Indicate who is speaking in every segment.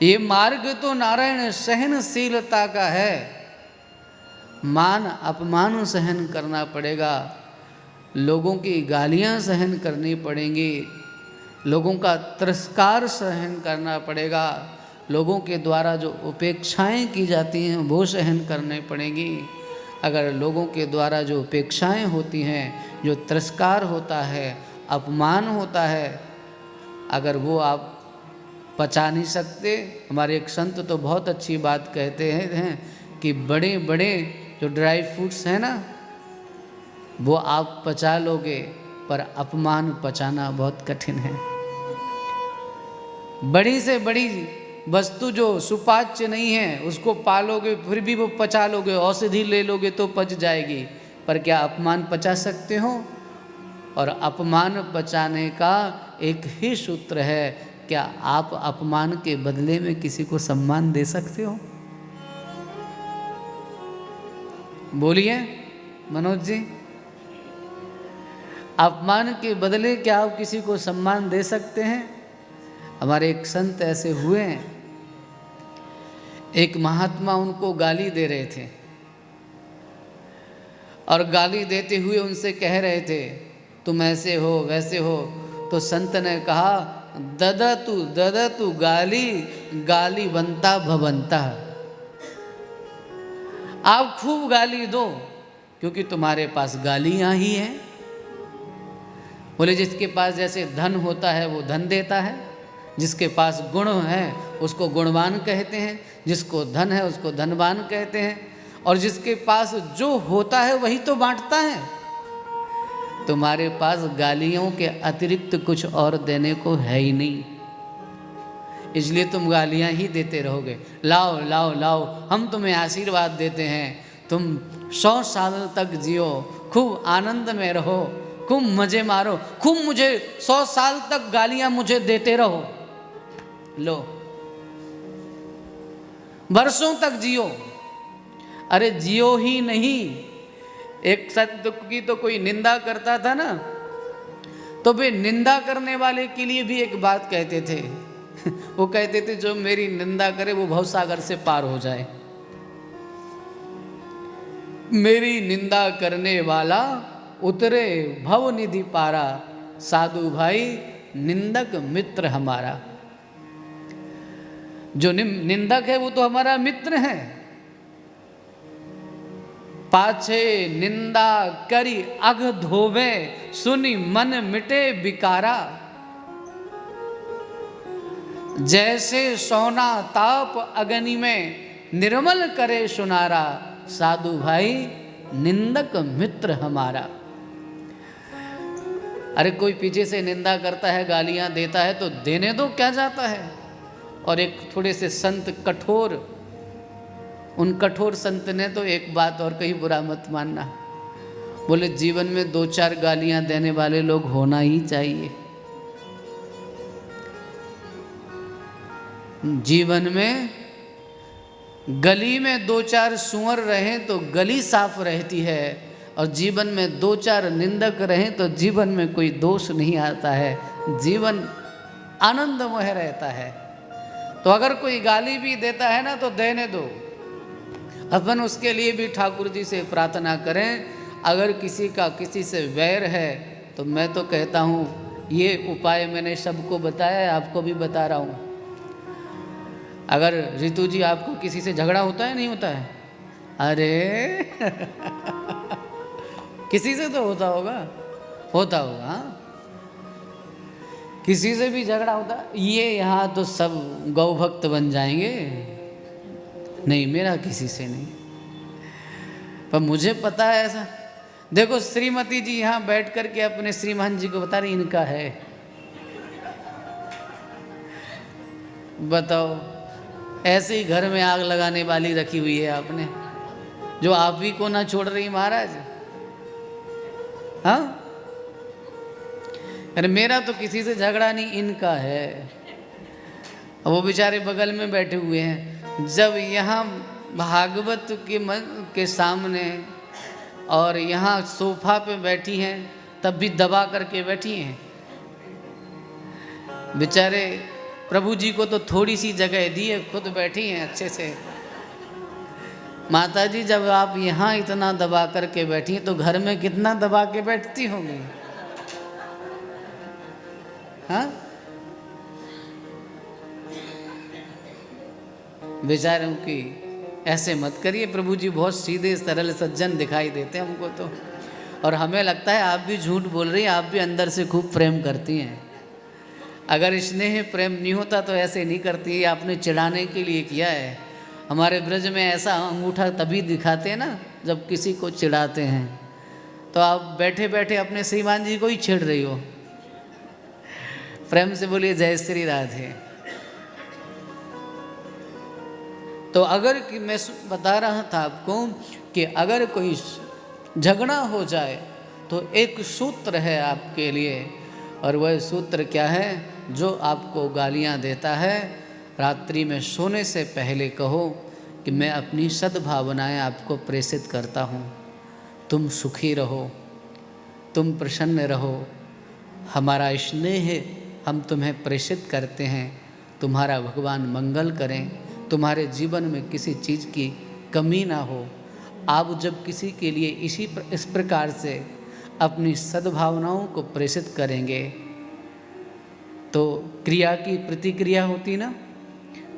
Speaker 1: ये मार्ग तो नारायण सहनशीलता का है। मान अपमान सहन करना पड़ेगा, लोगों की गालियां सहन करनी पड़ेंगी, लोगों का तिरस्कार सहन करना पड़ेगा, लोगों के द्वारा जो उपेक्षाएं की जाती हैं वो सहन करने पड़ेंगी। अगर लोगों के द्वारा जो उपेक्षाएं होती हैं, जो तिरस्कार होता है, अपमान होता है, अगर वो आप पचा नहीं सकते, हमारे एक संत तो बहुत अच्छी बात कहते हैं कि बड़े बड़े जो ड्राई फ्रूट्स हैं ना, वो आप पचा लोगे, पर अपमान पचाना बहुत कठिन है। बड़ी से बड़ी वस्तु जो सुपाच्य नहीं है उसको पालोगे फिर भी वो पचा लोगे, औषधि ले लोगे तो पच जाएगी, पर क्या अपमान पचा सकते हो? और अपमान पचाने का एक ही सूत्र है, क्या आप अपमान के बदले में किसी को सम्मान दे सकते हो? बोलिए मनोज जी, अपमान के बदले क्या आप किसी को सम्मान दे सकते हैं? हमारे एक संत ऐसे हुए हैं, एक महात्मा उनको गाली दे रहे थे और गाली देते हुए उनसे कह रहे थे तुम ऐसे हो वैसे हो। तो संत ने कहा ददा तू गाली गाली बनता भवंता, आप खूब गाली दो क्योंकि तुम्हारे पास गालियां ही हैं। बोले जिसके पास जैसे धन होता है वो धन देता है, जिसके पास गुण है उसको गुणवान कहते हैं, जिसको धन है उसको धनवान कहते हैं, और जिसके पास जो होता है वही तो बांटता है। तुम्हारे पास गालियों के अतिरिक्त कुछ और देने को है ही नहीं, इसलिए तुम गालियां ही देते रहोगे। लाओ लाओ लाओ, हम तुम्हें आशीर्वाद देते हैं, तुम 100 साल तक जियो, खूब आनंद में रहो, खूब मजे मारो, खूब मुझे 100 साल तक गालियां मुझे देते रहो। लो, वर्षों तक जियो। अरे जियो ही नहीं, एक संत की तो कोई निंदा करता था ना, तो वे निंदा करने वाले के लिए भी एक बात कहते थे। वो कहते थे जो मेरी निंदा करे वो भवसागर से पार हो जाए। मेरी निंदा करने वाला उतरे भव निधि पारा, साधु भाई निंदक मित्र हमारा। जो निंदक है वो तो हमारा मित्र है। पाछे निंदा करी अघ धोवे, सुनी मन मिटे विकारा। जैसे सोना ताप अग्नि में निर्मल करे सुनारा, साधु भाई निंदक मित्र हमारा। अरे कोई पीछे से निंदा करता है, गालियां देता है तो देने दो, क्या जाता है। और एक थोड़े से संत कठोर, उन कठोर संत ने तो एक बात और कही, बुरा मत मानना, बोले जीवन में 2-4 गालियां देने वाले लोग होना ही चाहिए। जीवन में गली में 2-4 सुअर रहें तो गली साफ रहती है, और जीवन में 2-4 निंदक रहें तो जीवन में कोई दोष नहीं आता है, जीवन आनंदमय रहता है। तो अगर कोई गाली भी देता है ना तो देने दो। अपन उसके लिए भी ठाकुर जी से प्रार्थना करें। अगर किसी का किसी से वैर है तो मैं तो कहता हूँ ये उपाय मैंने सबको बताया है, आपको भी बता रहा हूँ। अगर रितु जी आपको किसी से झगड़ा होता है नहीं होता है? अरे किसी से तो होता होगा, होता होगा हाँ? किसी से भी झगड़ा होता। ये यहाँ तो सब गौ भक्त बन जाएंगे, नहीं मेरा किसी से नहीं, पर मुझे पता है ऐसा। देखो श्रीमती जी यहाँ बैठ करके अपने श्रीमान जी को बता रही इनका है, बताओ ऐसे ही घर में आग लगाने वाली रखी हुई है आपने, जो आप ही को ना छोड़ रही महाराज। हाँ अरे मेरा तो किसी से झगड़ा नहीं, इनका है। वो बेचारे बगल में बैठे हुए हैं। जब यहाँ भागवत के सामने और यहाँ सोफा पे बैठी हैं तब भी दबा करके बैठी हैं। बेचारे प्रभु जी को तो थोड़ी सी जगह दी है, खुद बैठी हैं अच्छे से। माता जी जब आप यहाँ इतना दबा करके बैठी हैं तो घर में कितना दबा के बैठती होंगी, हाँ? बेचारों की ऐसे मत करिए। प्रभु जी बहुत सीधे सरल सज्जन दिखाई देते हैं हमको तो, और हमें लगता है आप भी झूठ बोल रही हैं, आप भी अंदर से खूब प्रेम करती हैं। अगर स्नेह प्रेम नहीं होता तो ऐसे नहीं करती, आपने चिढ़ाने के लिए किया है। हमारे ब्रज में ऐसा अंगूठा तभी दिखाते हैं ना जब किसी को चिढ़ाते हैं। तो आप बैठे बैठे अपने श्रीमान जी को ही छेड़ रही हो। प्रेम से बोलिए जय श्री राधे। तो अगर कि मैं बता रहा था आपको कि अगर कोई झगड़ा हो जाए तो एक सूत्र है आपके लिए, और वह सूत्र क्या है? जो आपको गालियां देता है, रात्रि में सोने से पहले कहो कि मैं अपनी सद्भावनाएं आपको प्रेषित करता हूँ, तुम सुखी रहो, तुम प्रसन्न रहो, हमारा स्नेह हम तुम्हें प्रेषित करते हैं, तुम्हारा भगवान मंगल करें, तुम्हारे जीवन में किसी चीज़ की कमी ना हो। आप जब किसी के लिए इस प्रकार से अपनी सद्भावनाओं को प्रेषित करेंगे तो क्रिया की प्रतिक्रिया होती ना,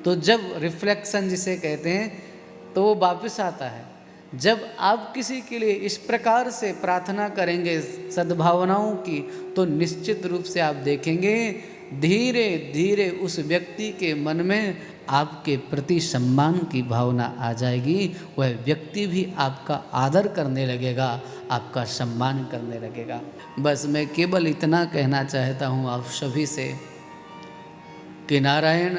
Speaker 1: तो जब रिफ्लेक्शन जिसे कहते हैं तो वो वापस आता है। जब आप किसी के लिए इस प्रकार से प्रार्थना करेंगे सद्भावनाओं की, तो निश्चित रूप से आप देखेंगे धीरे धीरे उस व्यक्ति के मन में आपके प्रति सम्मान की भावना आ जाएगी। वह व्यक्ति भी आपका आदर करने लगेगा, आपका सम्मान करने लगेगा। बस मैं केवल इतना कहना चाहता हूँ आप सभी से कि नारायण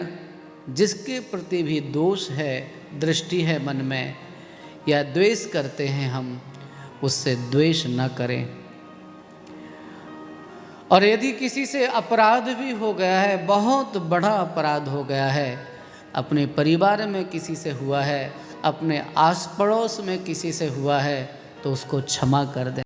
Speaker 1: जिसके प्रति भी दोष है, दृष्टि है मन में, या द्वेष करते हैं हम, उससे द्वेष न करें। और यदि किसी से अपराध भी हो गया है, बहुत बड़ा अपराध हो गया है, अपने परिवार में किसी से हुआ है, अपने आस पड़ोस में किसी से हुआ है, तो उसको क्षमा कर दें।